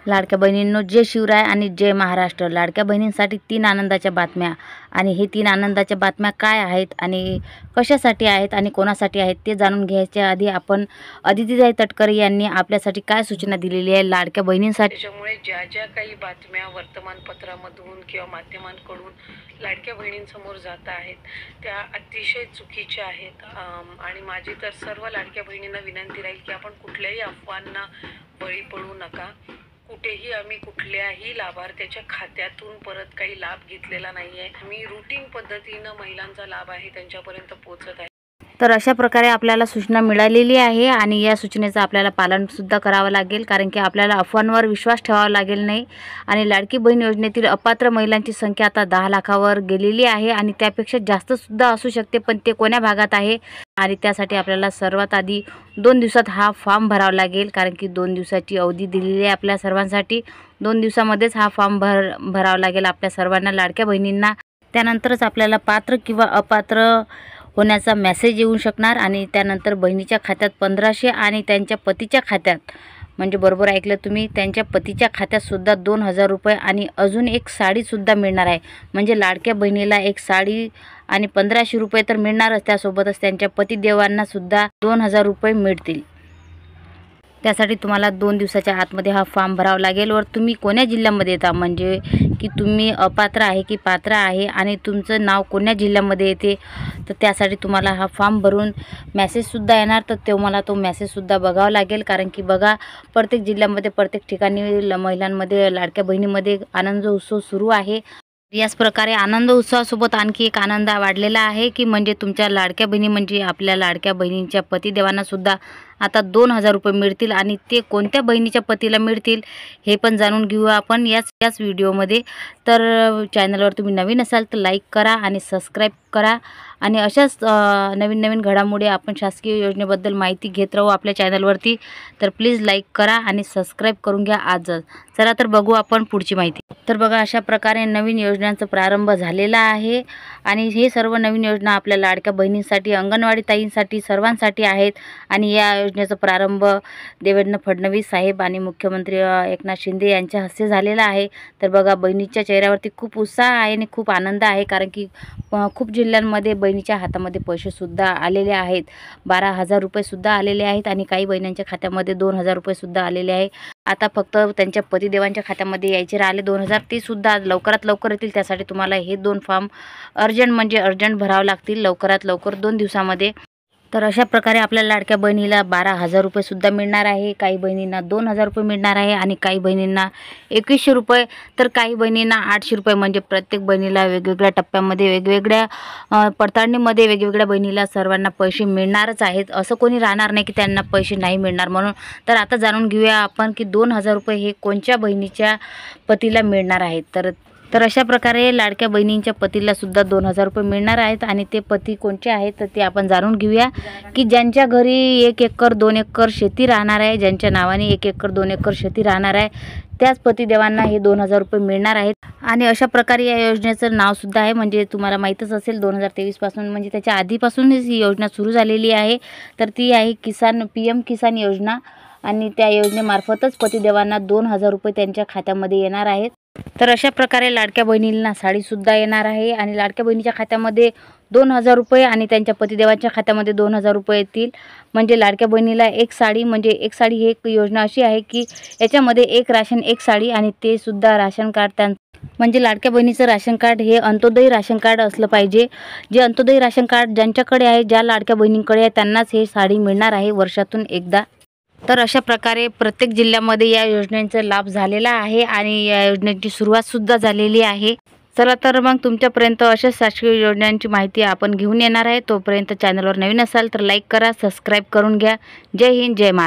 लाडक्या बहिणींनो, जय शिवराय आणि जय महाराष्ट्र। लाडक्या बहिणींसाठी 3 आनंदाच्या बातम्या आणि हे 3 आनंदाच्या बातम्या काय आहेत आणि कशासाठी आहेत आणि कोणासाठी आहेत ते जाणून घ्यायच्या आधी आपण अदितीताई तटकरे यांनी आपल्यासाठी काय सूचना दिलेली आहे लाडक्या बहिणींसाठी। त्याच्यामुळे ज्या काही बातम्या वर्तमानपत्रामधून किंवा माध्यमांकडून लाडक्या बहिणींसमोर जात आहेत त्या अतिशय चुकीच्या आहेत आणि माझी तर सर्व लाडक्या बहिणींना विनंती राहील की आपण कुठल्याही अफवांना बळी पडू नका। कुठेही आम्ही कुठल्याही लाभार्थ्याच्या खात्यातून परत काही लाभ घेतलेला नाहीये। मी रूटीन पद्धतीने महिलांचा लाभ आहे त्यांच्यापर्यंत पोहोचत आहे। तर अशा प्रकारे आपल्याला सूचना मिळालेली आहे आणि या सूचनेचं आपल्याला पालन सुद्धा करावं लागेल, कारण की आपल्याला अफवांवर विश्वास ठेवावा लागेल नाही। आणि लाडकी बहीण योजनेतील अपात्र महिलांची संख्या आता 10 लाखावर गेलेली आहे आणि त्यापेक्षा जास्त सुद्धा असू शकते, पण ते कोण्या भागात आहे आणि त्यासाठी आपल्याला सर्वात आधी 2 दिवसात हा फॉर्म भरावा लागेल, कारण की 2 दिवसाची अवधी दिलेली आहे आपल्या सर्वांसाठी। 2 दिवसामध्येच हा फॉर्म भरावा लागेल आपल्या सर्वांना, लाडक्या बहिणींना। त्यानंतरच आपल्याला पात्र किंवा अपात्र होण्याचा मेसेज येऊ शकणार आणि त्यानंतर बहिणीच्या खात्यात 1500 आणि त्यांच्या पतीच्या खात्यात, म्हणजे बरोबर ऐकलं तुम्ही, त्यांच्या पतीच्या खात्यात सुद्धा 2000 रुपये आणि अजून एक साडी सुद्धा मिळणार आहे। म्हणजे लाडक्या बहिणीला एक साडी आणि 1500 रुपये तर मिळणारच, त्यासोबतच त्यांच्या पतिदेवांना सुद्धा 2000 रुपये मिळतील। त्यासाठी तुम्हाला 2 दिवसाच्या आतमध्ये हा फॉर्म भरावा लागेल। वर तुम्ही कोण्या जिल्ह्यामध्ये येता, म्हणजे की तुम्ही अपात्र आहे की पात्र आहे आणि तुमचं नाव कोण्या जिल्ह्यामध्ये येते, तर त्यासाठी तुम्हाला हा फॉर्म भरून मेसेजसुद्धा येणार, तर तुम्हाला तो मेसेजसुद्धा बघावा लागेल। कारण की बघा, प्रत्येक जिल्ह्यामध्ये प्रत्येक ठिकाणी महिलांमध्ये लाडक्या बहिणीमध्ये आनंद उत्सव सुरू आहे। याच प्रकारे आनंद उत्सवासोबत आणखी एक आनंद वाढलेला आहे की म्हणजे तुमच्या लाडक्या बहिणी, म्हणजे आपल्या लाडक्या बहिणींच्या पतिदेवांना सुद्धा आता 2000 रुपये मिळतील आणि ते कोणत्या बहिणीच्या पतीला मिळतील हे पण जाणून घेऊ आपण याच व्हिडिओमध्ये। तर चॅनलवर तुम्ही नवीन असाल तर लाईक करा आणि सबस्क्राईब करा आणि अशाच नवीन घडामोडी आपण शासकीय योजनेबद्दल माहिती घेत राहू आपल्या चॅनलवरती। तर प्लीज लाईक करा आणि सबस्क्राईब करून घ्या आजच। चला तर बघू आपण पुढची माहिती। तर बघा, अशा प्रकारे नवीन योजनांचा प्रारंभ झालेला आहे आणि हे सर्व नवीन योजना आपल्या लाडक्या बहिणींसाठी, अंगणवाडी ताईंसाठी, सर्वांसाठी आहेत। आणि या योजनेचा प्रारंभ देवेंद्र फडणवीस साहेब आणि मुख्यमंत्री एकनाथ शिंदे यांच्या हस्ते झालेला आहे। तर बघा, बहिणीच्या चेहऱ्यावरती खूप उत्साह आहे आणि खूप आनंद आहे, कारण की खूप जिल्ह्यांमध्ये बहिणीच्या हातामध्ये पैसे सुद्धा आलेले आहेत। 12,000 रुपये सुद्धा आलेले आहेत आणि काही बहिणींच्या खात्यामध्ये 2000 रुपये सुद्धा आलेले आहे। आता फक्त त्यांच्या पतिदेवांच्या खात्यामध्ये यायचे राहिले 2000, ते सुद्धा लवकरात लवकर येतील। त्यासाठी तुम्हाला हे 2 फॉर्म अर्जंट भरावे लागतील, लवकरात लवकर 2 दिवसामध्ये। तर अशा प्रकारे आपल्या लाडक्या बहिणीला 12,000 रुपये सुद्धा मिळणार आहे, काही बहिणींना 2000 रुपये मिळणार आहे आणि काही बहिणींना 2100 रुपये, तर काही बहिणींना 800 रुपये। म्हणजे प्रत्येक बहिणीला वेगवेगळ्या टप्प्यामध्ये, वेगवेगळ्या पडताळणीमध्ये वेगवेगळ्या बहिणीला सर्वांना पैसे मिळणारच आहेत। असं कोणी राहणार नाही की त्यांना पैसे नाही मिळणार म्हणून। तर आता जाणून घेऊया आपण की 2000 रुपये हे कोणत्या बहिणीच्या पतीला मिळणार आहेत। तर अशा प्रकारे लाडक्या बहिणींच्या पतीला सुद्धा 2000 रुपये मिळणार आहेत आणि ते पती कोणते आहेत तर ते आपण जाणून घेऊया की ज्यांच्या घरी 1 एकर 2 एकर शेती राहणार आहे, ज्यांच्या नावाने 1 एकर 2 एकर शेती राहणार आहे, त्याच पतिदेवांना हे 2000 रुपये मिळणार आहेत। आणि अशा प्रकारे या योजनेचं नाव सुद्धा आहे, म्हणजे तुम्हाला माहीतच असेल 2023 पासून, म्हणजे त्याच्या आधीपासूनच ही योजना सुरू झालेली आहे। तर ती आहे PM किसान योजना आणि त्या योजनेमार्फतच पतिदेवांना 2000 रुपये त्यांच्या खात्यामध्ये येणार आहेत। तर अशा प्रकारे लाडक्या बहिणींना साडीसुद्धा येणार आहे आणि लाडक्या बहिणीच्या खात्यामध्ये 2000 रुपये आणि त्यांच्या पतिदेवांच्या खात्यामध्ये 2000 रुपये येतील। म्हणजे लाडक्या बहिणीला एक साडी, म्हणजे एक साडी ही एक योजना अशी आहे की याच्यामध्ये एक राशन एक साडी आणि ते सुद्धा राशन कार्ड म्हणजे लाडक्या बहिणीचं राशन कार्ड हे अंत्योदय राशन कार्ड असलं पाहिजे। जे अंत्योदय राशन कार्ड ज्यांच्याकडे आहे, ज्या लाडक्या बहिणींकडे आहे, त्यांनाच हे साडी मिळणार आहे वर्षातून एकदा। तर अशा प्रकारे प्रत्येक जिल्ह्यामध्ये या योजनेचा लाभ झालेला आहे आणि या योजनेची सुरुवातसुद्धा झालेली आहे। चला तर मग तुमच्यापर्यंत अशाच शासकीय योजनांची माहिती आपण घेऊन येणार आहे। तोपर्यंत चॅनलवर नवीन असाल तर लाईक करा, सबस्क्राईब करून घ्या। जय हिंद, जय महाराष्ट्र।